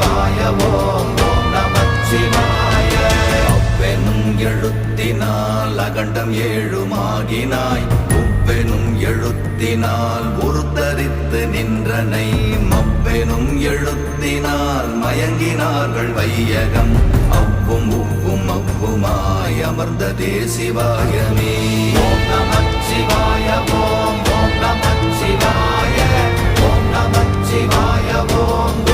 நமச்சிவாய ஓம் ஓம் நமச்சிவாய. அவ்வெனும் எழுத்தினால் அகண்டம் ஏழுமாகினாய், உவ்வெனும் எழுத்தினால் உருத்தரித்து நின்றனை, மவ்வெனும் எழுத்தினால் மயங்கினார்கள் வையகம், அவ்வும் உவ்வும் அவ்வுமாய் அமர்ந்ததே சிவாயமே. ஓம் நமச்சிவாய ஓம் ஓம் நமச்சிவாய ஓம் நமச்சிவாய ஓம்.